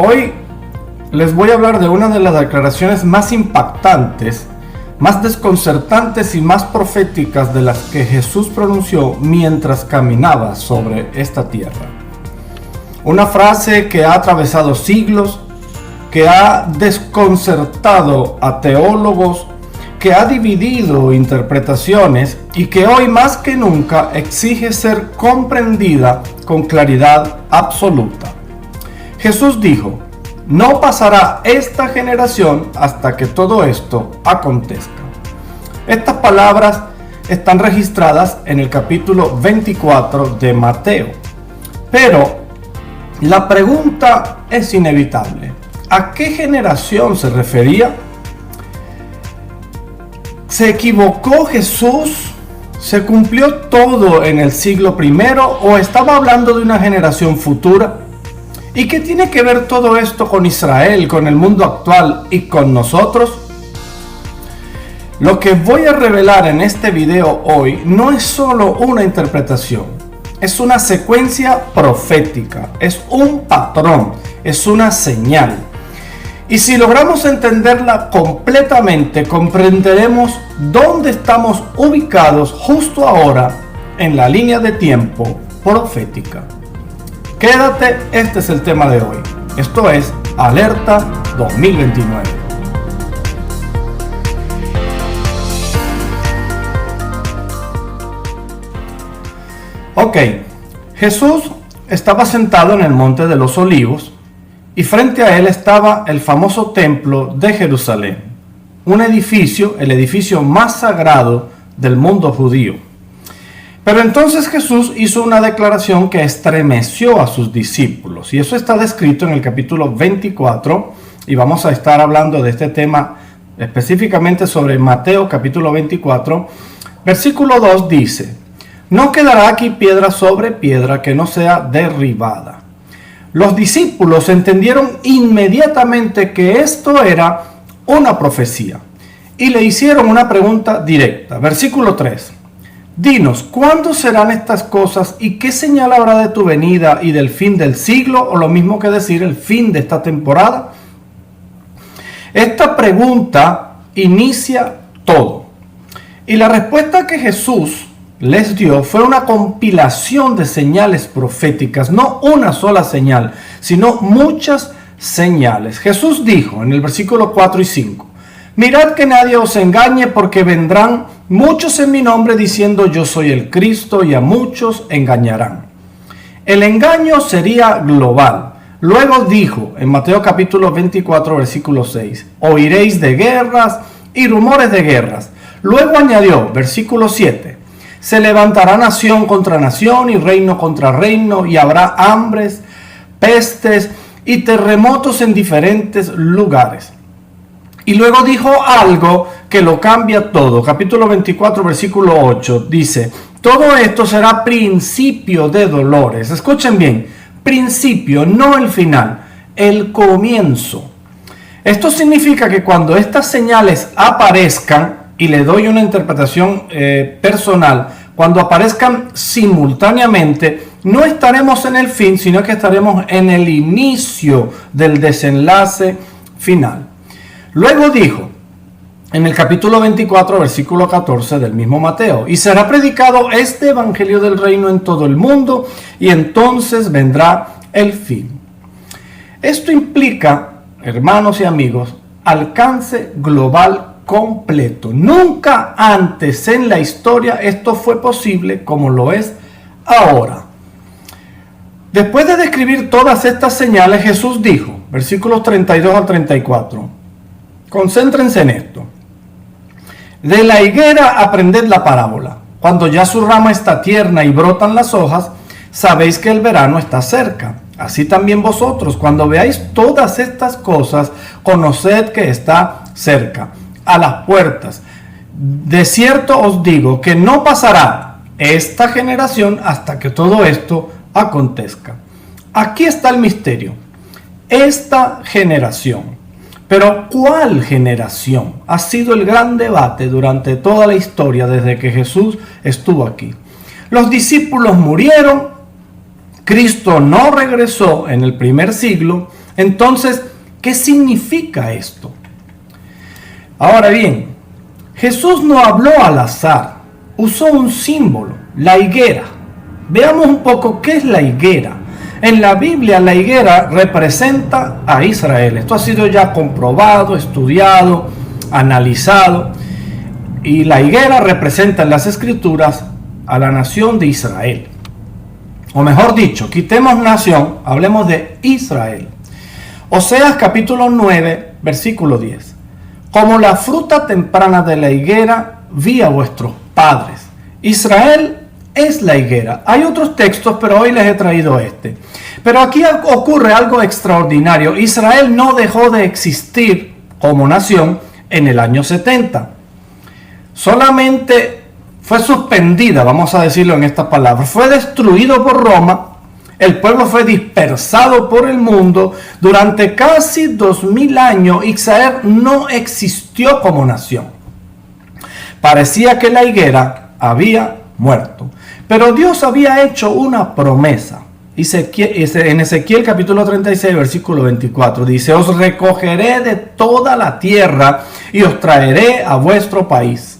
Hoy les voy a hablar de una de las declaraciones más impactantes, más desconcertantes y más proféticas de las que Jesús pronunció mientras caminaba sobre esta tierra. Una frase que ha atravesado siglos, que ha desconcertado a teólogos, que ha dividido interpretaciones y que hoy más que nunca exige ser comprendida con claridad absoluta. Jesús dijo: no pasará esta generación hasta que todo esto acontezca. Estas palabras están registradas en el capítulo 24 de Mateo. Pero la pregunta es inevitable. ¿A qué generación se refería? ¿Se equivocó Jesús? ¿Se cumplió todo en el siglo I o estaba hablando de una generación futura? ¿Y qué tiene que ver todo esto con Israel, con el mundo actual y con nosotros? Lo que voy a revelar en este video hoy no es solo una interpretación, es una secuencia profética, es un patrón, es una señal. Y si logramos entenderla completamente, comprenderemos dónde estamos ubicados justo ahora en la línea de tiempo profética. Quédate, este es el tema de hoy. Esto es Alerta 2029. Ok, Jesús estaba sentado en el Monte de los Olivos y frente a él estaba el famoso templo de Jerusalén, un edificio, el edificio más sagrado del mundo judío. Pero entonces Jesús hizo una declaración que estremeció a sus discípulos, y eso está descrito en el capítulo 24, y vamos a estar hablando de este tema específicamente sobre Mateo capítulo 24. Versículo 2 dice: no quedará aquí piedra sobre piedra que no sea derribada. Los discípulos entendieron inmediatamente que esto era una profecía y le hicieron una pregunta directa. Versículo 3. Dinos, ¿cuándo serán estas cosas y qué señal habrá de tu venida y del fin del siglo? O lo mismo que decir el fin de esta temporada. Esta pregunta inicia todo. Y la respuesta que Jesús les dio fue una compilación de señales proféticas, no una sola señal, sino muchas señales. Jesús dijo en el versículo 4 y 5: mirad que nadie os engañe, porque vendrán muchos en mi nombre diciendo yo soy el Cristo, y a muchos engañarán. El engaño sería global. Luego dijo en Mateo capítulo 24 versículo 6: oiréis de guerras y rumores de guerras. Luego añadió, versículo 7: se levantará nación contra nación y reino contra reino, y habrá hambres, pestes y terremotos en diferentes lugares. Y luego dijo algo que lo cambia todo. Capítulo 24, versículo 8 dice: todo esto será principio de dolores. Escuchen bien, principio, no el final, el comienzo. Esto significa que cuando estas señales aparezcan, y le doy una interpretación personal, cuando aparezcan simultáneamente, no estaremos en el fin, sino que estaremos en el inicio del desenlace final. Luego dijo, en el capítulo 24, versículo 14 del mismo Mateo: y será predicado este evangelio del reino en todo el mundo, y entonces vendrá el fin. Esto implica, hermanos y amigos, alcance global completo. Nunca antes en la historia esto fue posible como lo es ahora. Después de describir todas estas señales, Jesús dijo, versículos 32 al 34, concéntrense en esto: de la higuera aprended la parábola. Cuando ya su rama está tierna y brotan las hojas, sabéis que el verano está cerca. Así también vosotros, cuando veáis todas estas cosas, conoced que está cerca, a las puertas. De cierto os digo que no pasará esta generación hasta que todo esto acontezca. Aquí está el misterio. Esta generación. Pero ¿cuál generación? Ha sido el gran debate durante toda la historia desde que Jesús estuvo aquí. Los discípulos murieron, Cristo no regresó en el primer siglo, Entonces, ¿qué significa esto? Ahora bien, Jesús no habló al azar, usó un símbolo, la higuera. Veamos un poco qué es la higuera. En la Biblia la higuera representa a Israel. Esto ha sido ya comprobado, estudiado, analizado. Y la higuera representa en las Escrituras a la nación de Israel. O mejor dicho, quitemos nación, hablemos de Israel. Oseas capítulo 9, versículo 10. Como la fruta temprana de la higuera vi a vuestros padres. Israel es la higuera. Hay otros textos, pero hoy les he traído este. Pero aquí ocurre algo extraordinario. Israel no dejó de existir como nación en el año 70. Solamente fue suspendida, vamos a decirlo en estas palabras. Fue destruido por Roma. El pueblo fue dispersado por el mundo. Durante casi 2000 años Israel no existió como nación. Parecía que la higuera había muerto. Pero Dios había hecho una promesa. En Ezequiel capítulo 36, versículo 24, dice: os recogeré de toda la tierra y os traeré a vuestro país.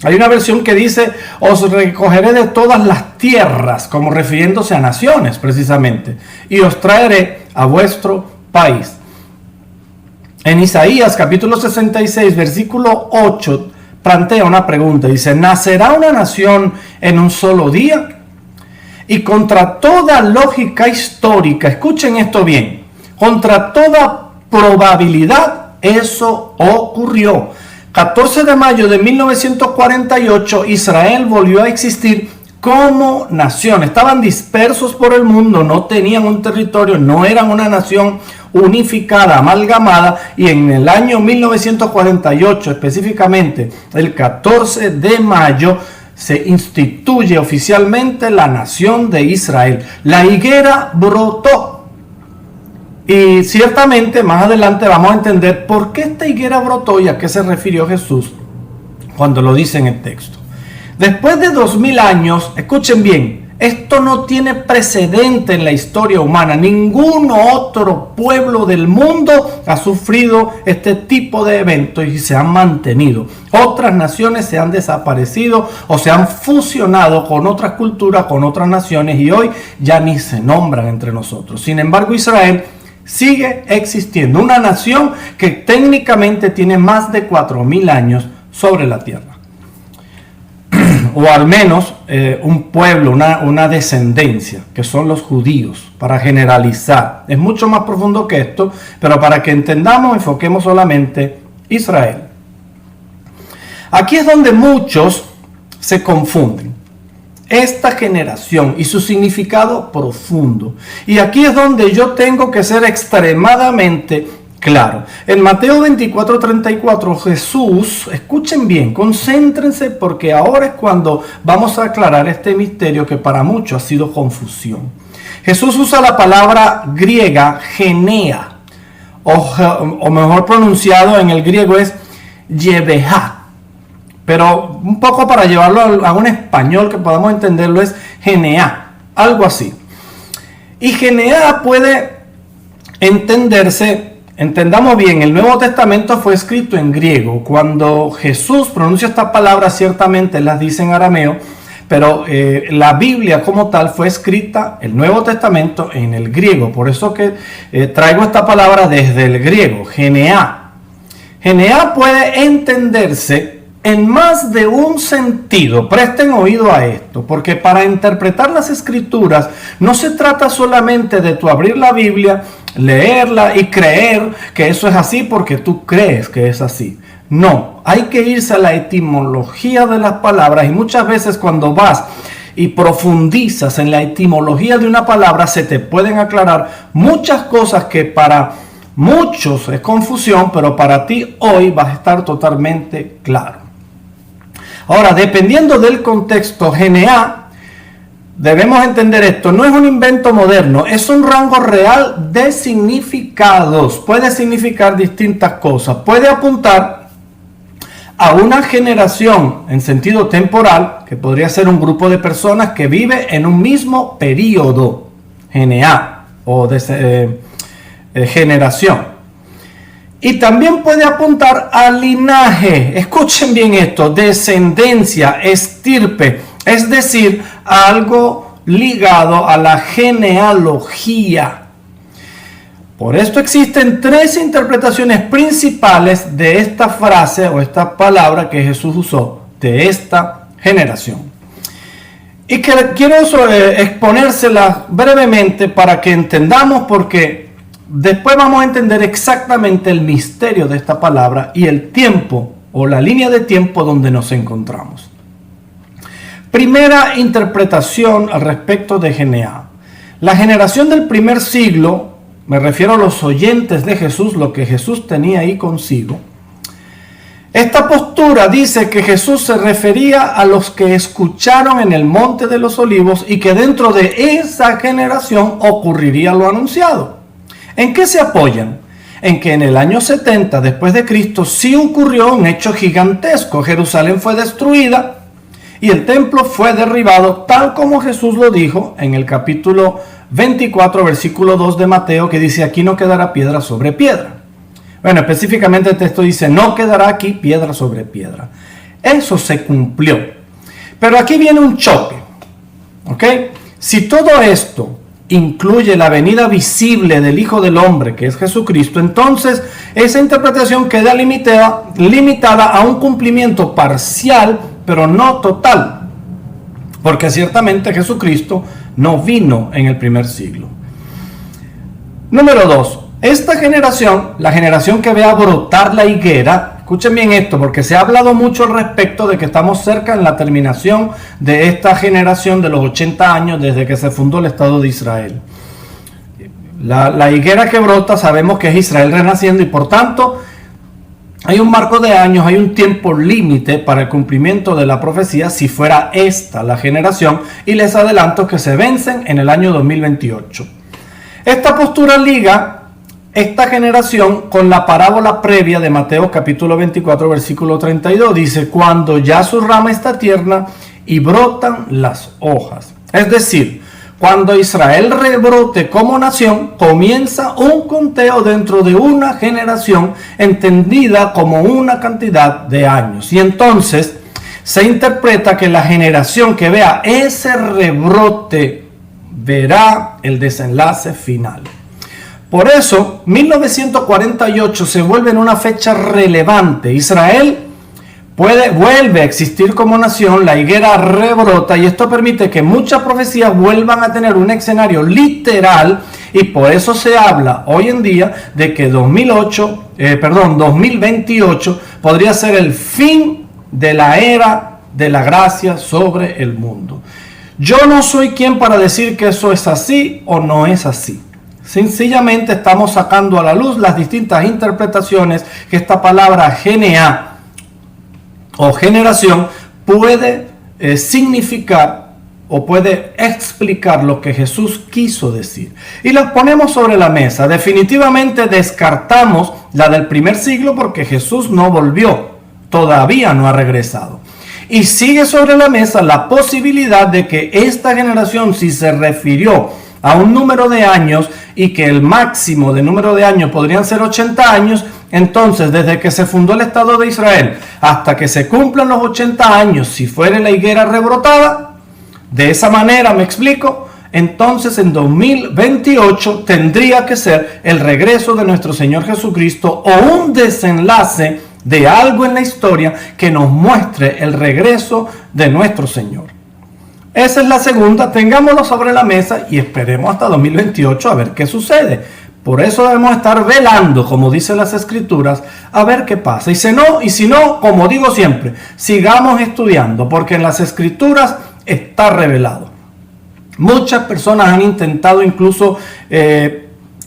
Hay una versión que dice: os recogeré de todas las tierras, como refiriéndose a naciones precisamente, y os traeré a vuestro país. En Isaías capítulo 66, versículo 8, plantea una pregunta. Dice: ¿nacerá una nación en un solo día? Y contra toda lógica histórica, escuchen esto bien, contra toda probabilidad, eso ocurrió. 14 de mayo de 1948, Israel volvió a existir como nación. Estaban dispersos por el mundo, no tenían un territorio, no eran una nación unificada, amalgamada, y en el año 1948, específicamente el 14 de mayo, se instituye oficialmente la nación de Israel. La higuera brotó. Y ciertamente más adelante vamos a entender por qué esta higuera brotó y a qué se refirió Jesús cuando lo dice en el texto. Después de 2000 años, escuchen bien, esto no tiene precedente en la historia humana. Ningún otro pueblo del mundo ha sufrido este tipo de eventos y se han mantenido. Otras naciones se han desaparecido o se han fusionado con otras culturas, con otras naciones, y hoy ya ni se nombran entre nosotros. Sin embargo, Israel sigue existiendo, una nación que técnicamente tiene más de 4000 años sobre la tierra. O al menos un pueblo, una descendencia, que son los judíos, para generalizar. Es mucho más profundo que esto, pero para que entendamos, enfoquemos solamente Israel. Aquí es donde muchos se confunden. Esta generación y su significado profundo. Y aquí es donde yo tengo que ser extremadamente claro. En Mateo 24:34, Jesús, escuchen bien, concéntrense, porque ahora es cuando vamos a aclarar este misterio que para muchos ha sido confusión. Jesús usa la palabra griega genea, o mejor pronunciado en el griego es yebehá. Pero un poco para llevarlo a un español que podamos entenderlo es geneá, algo así. Y geneá puede entenderse. Entendamos bien, el Nuevo Testamento fue escrito en griego. Cuando Jesús pronuncia estas palabras, ciertamente las dice en arameo, pero la Biblia como tal fue escrita, el Nuevo Testamento, en el griego. Por eso que traigo esta palabra desde el griego, geneá. Geneá puede entenderse en más de un sentido. Presten oído a esto, porque para interpretar las Escrituras no se trata solamente de tú abrir la Biblia, leerla y creer que eso es así porque tú crees que es así. No, hay que irse a la etimología de las palabras, y muchas veces cuando vas y profundizas en la etimología de una palabra se te pueden aclarar muchas cosas que para muchos es confusión, pero para ti hoy vas a estar totalmente claro. Ahora, dependiendo del contexto, geneá, debemos entender esto, no es un invento moderno, es un rango real de significados. Puede significar distintas cosas. Puede apuntar a una generación en sentido temporal, que podría ser un grupo de personas que vive en un mismo periodo, geneá, o generación. Y también puede apuntar al linaje. Escuchen bien esto: descendencia, estirpe, es decir, algo ligado a la genealogía. Por esto existen tres interpretaciones principales de esta frase o esta palabra que Jesús usó, de esta generación. Y que quiero exponérselas brevemente para que entendamos, porque después vamos a entender exactamente el misterio de esta palabra y el tiempo o la línea de tiempo donde nos encontramos. Primera interpretación al respecto de Geneá. La generación del primer siglo, me refiero a los oyentes de Jesús, lo que Jesús tenía ahí consigo. Esta postura dice que Jesús se refería a los que escucharon en el Monte de los Olivos y que dentro de esa generación ocurriría lo anunciado. ¿En qué se apoyan? En que en el año 70 después de Cristo sí ocurrió un hecho gigantesco. Jerusalén fue destruida y el templo fue derribado, tal como Jesús lo dijo en el capítulo 24, versículo 2 de Mateo, que dice: aquí no quedará piedra sobre piedra. Bueno, específicamente el texto dice: no quedará aquí piedra sobre piedra. Eso se cumplió. Pero aquí viene un choque. ¿Ok? Si todo esto incluye la venida visible del Hijo del Hombre, que es Jesucristo, entonces esa interpretación queda limitada a un cumplimiento parcial, pero no total. Porque ciertamente Jesucristo no vino en el primer siglo. Número 2. Esta generación, la generación que vea brotar la higuera, escuchen bien esto, porque se ha hablado mucho al respecto de que estamos cerca en la terminación de esta generación de los 80 años desde que se fundó el Estado de Israel. La higuera que brota sabemos que es Israel renaciendo y por tanto hay un marco de años, hay un tiempo límite para el cumplimiento de la profecía si fuera esta la generación, y les adelanto que se vencen en el año 2028. Esta postura liga esta generación con la parábola previa de Mateo capítulo 24 versículo 32. Dice: cuando ya su rama está tierna y brotan las hojas. Es decir, cuando Israel rebrote como nación, comienza un conteo dentro de una generación entendida como una cantidad de años. Y entonces se interpreta que la generación que vea ese rebrote verá el desenlace final. Por eso, 1948 se vuelve en una fecha relevante. Israel vuelve a existir como nación, la higuera rebrota y esto permite que muchas profecías vuelvan a tener un escenario literal, y por eso se habla hoy en día de que 2028 podría ser el fin de la era de la gracia sobre el mundo. Yo no soy quien para decir que eso es así o no es así. Sencillamente estamos sacando a la luz las distintas interpretaciones que esta palabra Geneá o generación puede significar o puede explicar lo que Jesús quiso decir. Y las ponemos sobre la mesa. Definitivamente descartamos la del primer siglo porque Jesús no volvió, todavía no ha regresado. Y sigue sobre la mesa la posibilidad de que esta generación, si se refirió a un número de años y que el máximo de número de años podrían ser 80 años, entonces desde que se fundó el Estado de Israel hasta que se cumplan los 80 años, si fuera la higuera rebrotada, de esa manera, me explico, entonces en 2028 tendría que ser el regreso de nuestro Señor Jesucristo o un desenlace de algo en la historia que nos muestre el regreso de nuestro Señor. Esa es la segunda, tengámoslo sobre la mesa y esperemos hasta 2028 a ver qué sucede. Por eso debemos estar velando, como dicen las Escrituras, a ver qué pasa. Y si no, como digo siempre, sigamos estudiando, porque en las Escrituras está revelado. Muchas personas han intentado incluso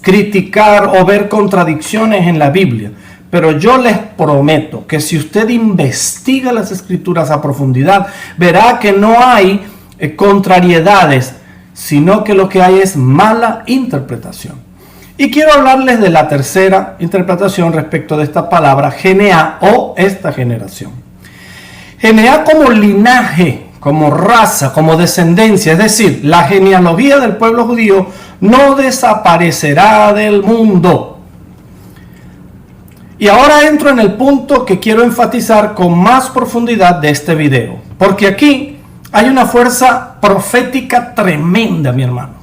criticar o ver contradicciones en la Biblia. Pero yo les prometo que si usted investiga las Escrituras a profundidad, verá que no hay contrariedades, sino que lo que hay es mala interpretación. Y quiero hablarles de la tercera interpretación respecto de esta palabra Geneá o esta generación. Geneá como linaje, como raza, como descendencia, es decir, la genealogía del pueblo judío no desaparecerá del mundo. Y ahora entro en el punto que quiero enfatizar con más profundidad de este video, porque aquí hay una fuerza profética tremenda, mi hermano.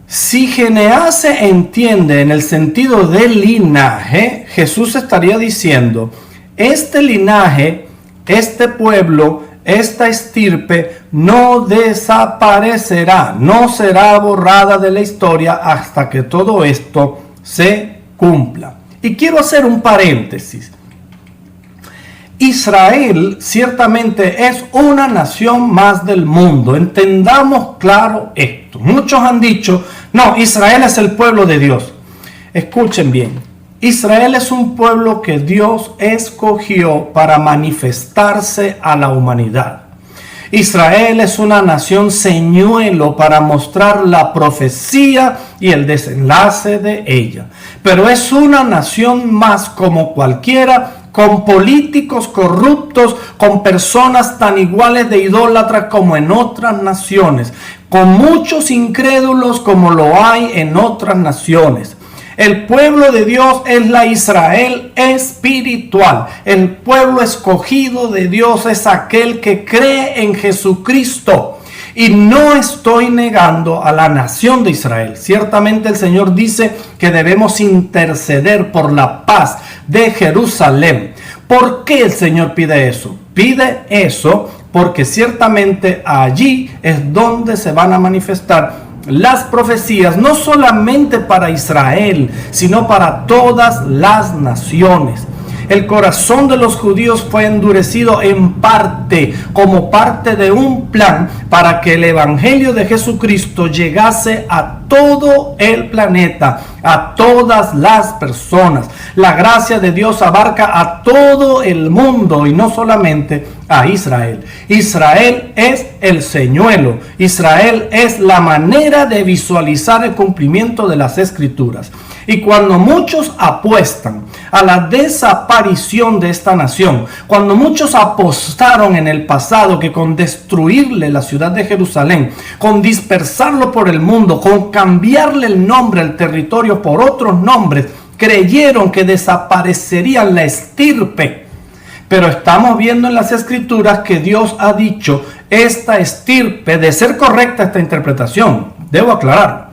Si Geneá se entiende en el sentido de linaje, Jesús estaría diciendo, este linaje, este pueblo, esta estirpe no desaparecerá, no será borrada de la historia hasta que todo esto se cumpla. Y quiero hacer un paréntesis. Israel ciertamente es una nación más del mundo. Entendamos claro esto. Muchos han dicho, no, Israel es el pueblo de Dios. Escuchen bien. Israel es un pueblo que Dios escogió para manifestarse a la humanidad. Israel es una nación señuelo para mostrar la profecía y el desenlace de ella. Pero es una nación más como cualquiera, con políticos corruptos, con personas tan iguales de idólatras como en otras naciones, con muchos incrédulos como lo hay en otras naciones. El pueblo de Dios es la Israel espiritual. El pueblo escogido de Dios es aquel que cree en Jesucristo. Y no estoy negando a la nación de Israel. Ciertamente el Señor dice que debemos interceder por la paz de Jerusalén. ¿Por qué el Señor pide eso? Pide eso porque ciertamente allí es donde se van a manifestar las profecías, no solamente para Israel, sino para todas las naciones. El corazón de los judíos fue endurecido en parte, como parte de un plan para que el evangelio de Jesucristo llegase a todo el planeta, a todas las personas. La gracia de Dios abarca a todo el mundo y no solamente a Israel. Israel es el señuelo. Israel es la manera de visualizar el cumplimiento de las Escrituras. Y cuando muchos apuestan a la desaparición de esta nación, cuando muchos apostaron en el pasado que con destruirle la ciudad de Jerusalén, con dispersarlo por el mundo, con cambiarle el nombre al territorio por otros nombres, creyeron que desaparecerían la estirpe. Pero estamos viendo en las Escrituras que Dios ha dicho, esta estirpe, de ser correcta esta interpretación, debo aclarar,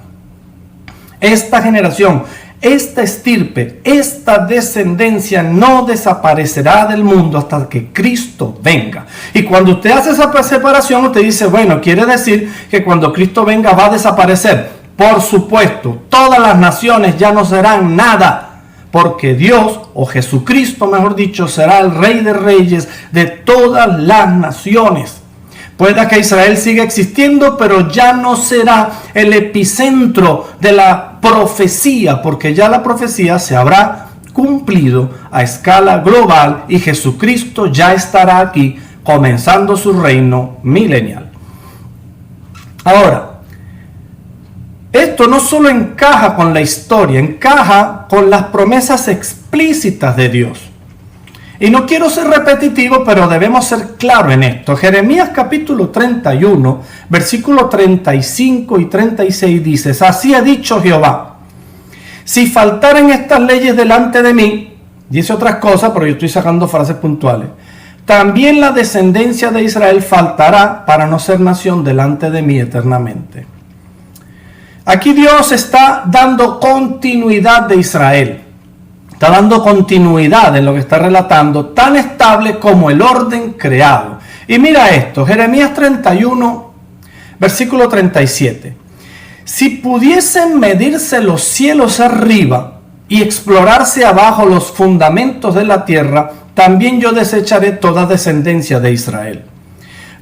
esta generación, esta estirpe, esta descendencia no desaparecerá del mundo hasta que Cristo venga. Y cuando usted hace esa separación, usted dice, bueno, quiere decir que cuando Cristo venga va a desaparecer. Por supuesto, todas las naciones ya no serán nada, porque Dios, o Jesucristo mejor dicho, será el Rey de Reyes de todas las naciones. Pueda que Israel siga existiendo, pero ya no será el epicentro de la profecía, porque ya la profecía se habrá cumplido a escala global y Jesucristo ya estará aquí comenzando su reino milenial. Ahora, esto no solo encaja con la historia, encaja con las promesas explícitas de Dios. Y no quiero ser repetitivo, pero debemos ser claros en esto. Jeremías capítulo 31, versículos 35 y 36 dice, así ha dicho Jehová, si faltaren estas leyes delante de mí, dice otras cosas, pero yo estoy sacando frases puntuales, también la descendencia de Israel faltará para no ser nación delante de mí eternamente. Aquí Dios está dando continuidad de Israel. Está dando continuidad en lo que está relatando, tan estable como el orden creado. Y mira esto, Jeremías 31, versículo 37. Si pudiesen medirse los cielos arriba y explorarse abajo los fundamentos de la tierra, también yo desecharé toda descendencia de Israel.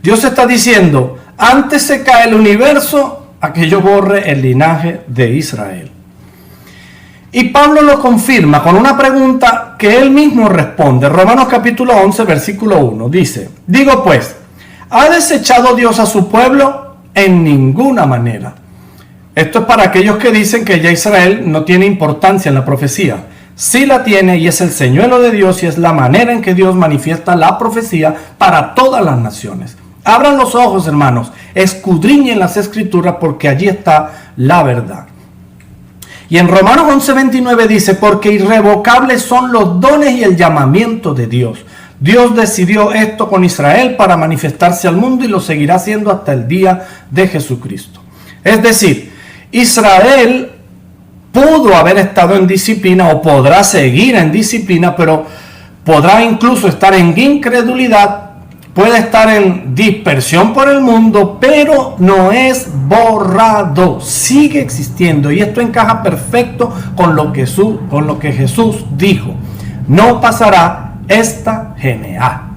Dios está diciendo, antes se cae el universo, a que yo borre el linaje de Israel. Y Pablo lo confirma con una pregunta que él mismo responde. Romanos capítulo 11, versículo 1. Dice, digo pues, ¿ha desechado Dios a su pueblo? En ninguna manera. Esto es para aquellos que dicen que ya Israel no tiene importancia en la profecía. Sí la tiene y es el señuelo de Dios y es la manera en que Dios manifiesta la profecía para todas las naciones. Abran los ojos, hermanos, escudriñen las Escrituras porque allí está la verdad. Y en Romanos 11:29 dice, porque irrevocables son los dones y el llamamiento de Dios. Dios decidió esto con Israel para manifestarse al mundo y lo seguirá haciendo hasta el día de Jesucristo. Es decir, Israel pudo haber estado en disciplina o podrá seguir en disciplina, pero podrá incluso estar en incredulidad, puede estar en dispersión por el mundo, pero no es borrado, sigue existiendo. Y esto encaja perfecto con lo que Jesús dijo. No pasará esta GNA.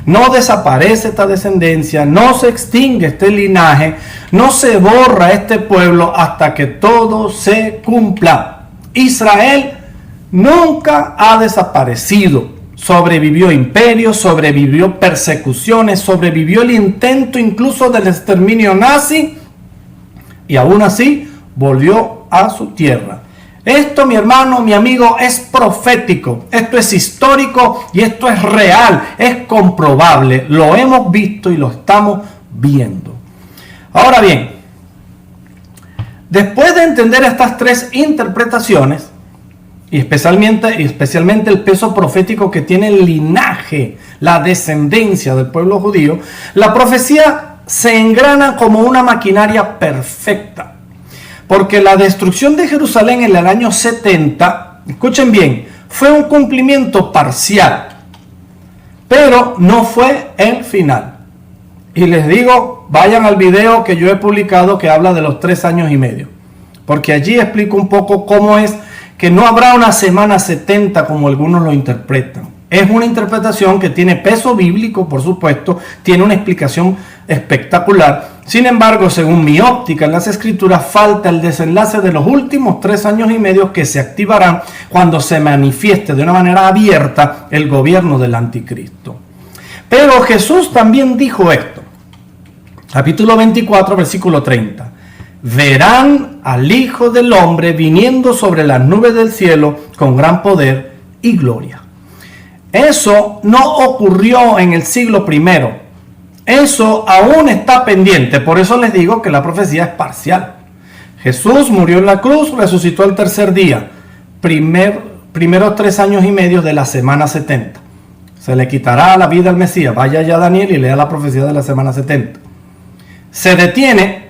No desaparece esta descendencia, no se extingue este linaje, no se borra este pueblo hasta que todo se cumpla. Israel nunca ha desaparecido. Sobrevivió imperios, sobrevivió persecuciones, sobrevivió el intento incluso del exterminio nazi y aún así volvió a su tierra. Esto, mi hermano, mi amigo, es profético, esto es histórico y esto es real, es comprobable, lo hemos visto y lo estamos viendo. Ahora bien, después de entender estas tres interpretaciones, y especialmente el peso profético que tiene el linaje, la descendencia del pueblo judío, la profecía se engrana como una maquinaria perfecta. Porque la destrucción de Jerusalén en el año 70, escuchen bien, fue un cumplimiento parcial, pero no fue el final. Y les digo, vayan al video que yo he publicado que habla de los 3 años y medio, porque allí explico un poco cómo es que no habrá una semana 70 como algunos lo interpretan. Es una interpretación que tiene peso bíblico, por supuesto, tiene una explicación espectacular. Sin embargo, según mi óptica en las Escrituras, falta el desenlace de los últimos 3 años y medio que se activarán cuando se manifieste de una manera abierta el gobierno del anticristo. Pero Jesús también dijo esto. Capítulo 24, versículo 30. Verán al Hijo del Hombre viniendo sobre las nubes del cielo con gran poder y gloria. Eso no ocurrió en el siglo I. Eso aún está pendiente. Por eso les digo que la profecía es parcial. Jesús murió en la cruz, resucitó el tercer día. Primeros 3 años y medio de la semana 70. Se le quitará la vida al Mesías. Vaya ya Daniel y lea la profecía de la semana 70. Se detiene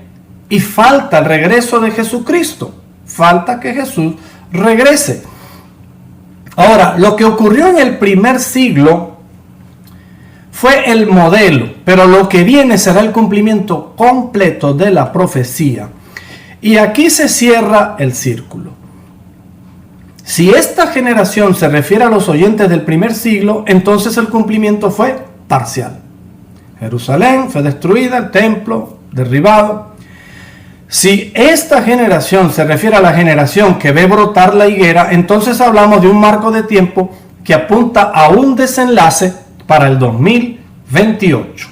y falta el regreso de Jesucristo. Falta que Jesús regrese. Ahora, lo que ocurrió en el primer siglo fue el modelo, pero lo que viene será el cumplimiento completo de la profecía. Y aquí se cierra el círculo. Si esta generación se refiere a los oyentes del primer siglo, entonces el cumplimiento fue parcial. Jerusalén fue destruida, el templo derribado. Si esta generación se refiere a la generación que ve brotar la higuera, entonces hablamos de un marco de tiempo que apunta a un desenlace para el 2028.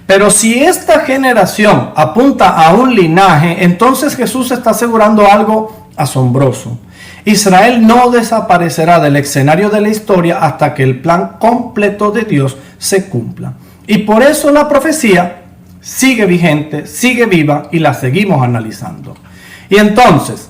Pero si esta generación apunta a un linaje, entonces Jesús está asegurando algo asombroso. Israel no desaparecerá del escenario de la historia hasta que el plan completo de Dios se cumpla. Y por eso la profecía sigue vigente, sigue viva y la seguimos analizando. Y entonces,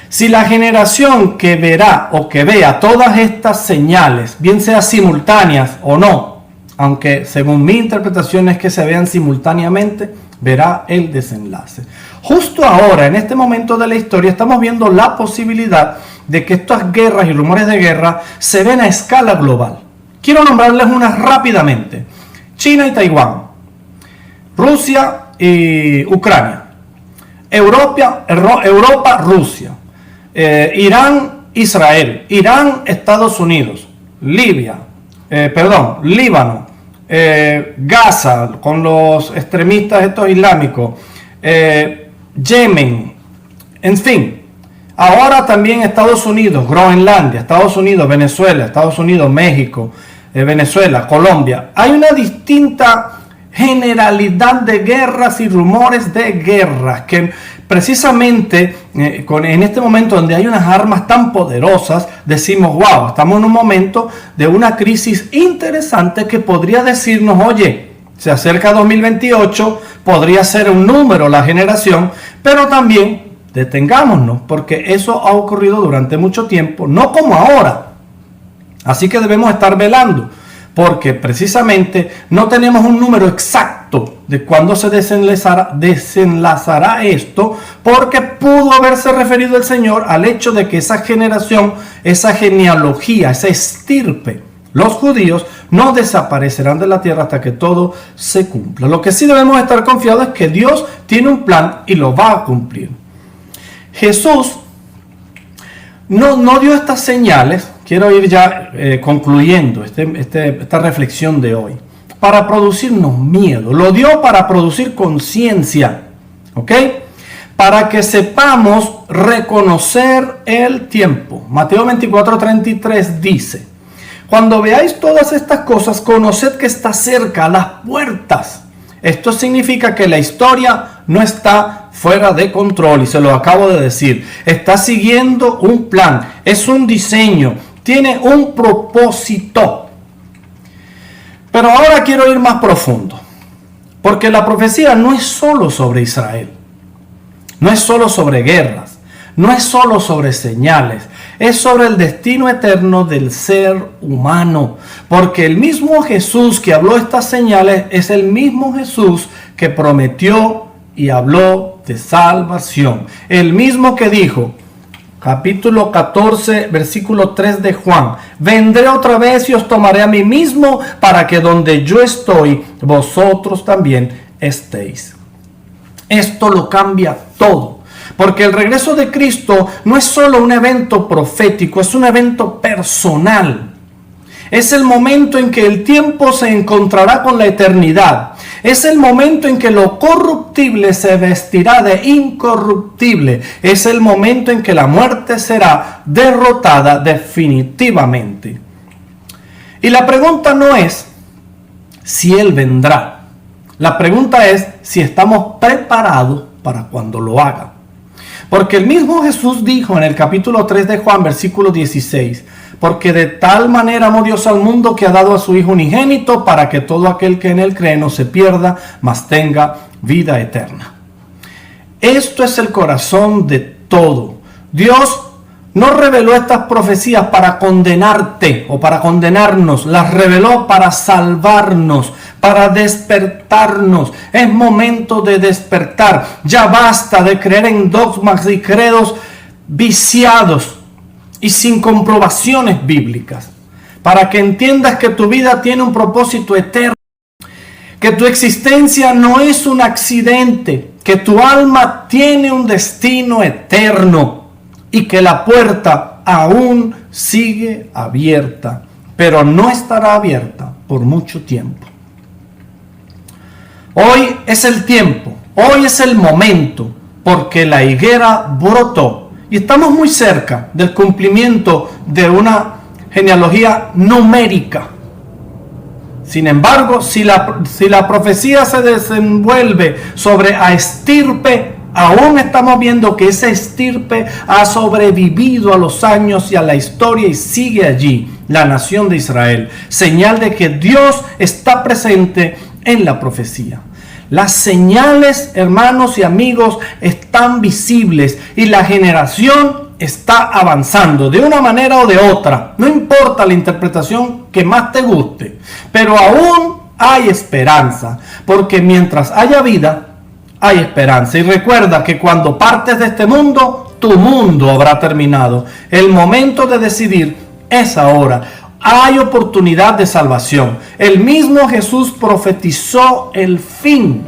si la generación que verá o que vea todas estas señales, bien sea simultáneas o no, aunque según mi interpretación es que se vean simultáneamente, verá el desenlace. Justo ahora, en este momento de la historia, estamos viendo la posibilidad de que estas guerras y rumores de guerra se ven a escala global. Quiero nombrarles unas rápidamente. China y Taiwán. Rusia y Ucrania, Europa, Rusia, Irán, Israel, Irán, Estados Unidos, Líbano, Gaza con los extremistas estos islámicos, Yemen, en fin. Ahora también Estados Unidos, Groenlandia, Estados Unidos, Venezuela, Estados Unidos, México, Venezuela, Colombia. Hay una distinta generalidad de guerras y rumores de guerras que precisamente en este momento donde hay unas armas tan poderosas decimos wow, estamos en un momento de una crisis interesante que podría decirnos, oye, Se acerca 2028, podría ser un número la generación, pero también detengámonos, porque eso ha ocurrido durante mucho tiempo, no como ahora. Así que debemos estar velando, porque precisamente no tenemos un número exacto de cuándo se desenlazará esto, porque pudo haberse referido el Señor al hecho de que esa generación, esa genealogía, esa estirpe, los judíos no desaparecerán de la tierra hasta que todo se cumpla. Lo que sí debemos estar confiados es que Dios tiene un plan y lo va a cumplir. Jesús no dio estas señales, quiero ir ya concluyendo esta reflexión de hoy, para producirnos miedo. Lo dio para producir conciencia, ¿ok? Para que sepamos reconocer el tiempo. Mateo 24:33 dice: cuando veáis todas estas cosas, conoced que está cerca, a las puertas. Esto significa que la historia no está fuera de control, y se lo acabo de decir. Está siguiendo un plan, es un diseño, tiene un propósito. Pero ahora quiero ir más profundo, porque la profecía no es solo sobre Israel, no es solo sobre guerras, no es solo sobre señales, es sobre el destino eterno del ser humano, porque el mismo Jesús que habló estas señales es el mismo Jesús que prometió y habló de salvación. El mismo que dijo, capítulo 14, versículo 3 de Juan: vendré otra vez y os tomaré a mí mismo, para que donde yo estoy, vosotros también estéis. Esto lo cambia todo, porque el regreso de Cristo no es solo un evento profético, es un evento personal. Es el momento en que el tiempo se encontrará con la eternidad. Es el momento en que lo corruptible se vestirá de incorruptible. Es el momento en que la muerte será derrotada definitivamente. Y la pregunta no es si Él vendrá. La pregunta es si estamos preparados para cuando lo haga. Porque el mismo Jesús dijo en el capítulo 3 de Juan, versículo 16: porque de tal manera amó Dios al mundo que ha dado a su Hijo unigénito, para que todo aquel que en él cree no se pierda, mas tenga vida eterna. Esto es el corazón de todo. Dios no reveló estas profecías para condenarte o para condenarnos, las reveló para salvarnos, para despertarnos. Es momento de despertar. Ya basta de creer en dogmas y credos viciados y sin comprobaciones bíblicas, para que entiendas que tu vida tiene un propósito eterno, que tu existencia no es un accidente, que tu alma tiene un destino eterno y que la puerta aún sigue abierta, pero no estará abierta por mucho tiempo. Hoy es el tiempo, hoy es el momento, porque la higuera brotó. Y estamos muy cerca del cumplimiento de una genealogía numérica. Sin embargo, si la profecía se desenvuelve sobre a estirpe, aún estamos viendo que esa estirpe ha sobrevivido a los años y a la historia y sigue allí, la nación de Israel. Señal de que Dios está presente en la profecía. Las señales, hermanos y amigos, están visibles y la generación está avanzando de una manera o de otra. No importa la interpretación que más te guste, pero aún hay esperanza, porque mientras haya vida, hay esperanza. Y recuerda que cuando partes de este mundo, tu mundo habrá terminado. El momento de decidir es ahora. Hay oportunidad de salvación. El mismo Jesús profetizó el fin.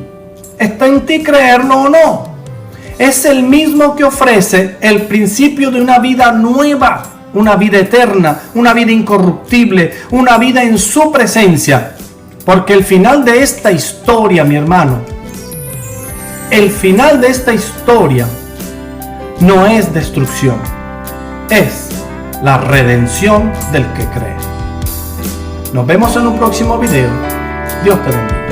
Está en ti creerlo o no. Es el mismo que ofrece el principio de una vida nueva, una vida eterna, una vida incorruptible, una vida en su presencia. Porque el final de esta historia, mi hermano, el final de esta historia no es destrucción, es la redención del que cree. Nos vemos en un próximo video. Dios te bendiga.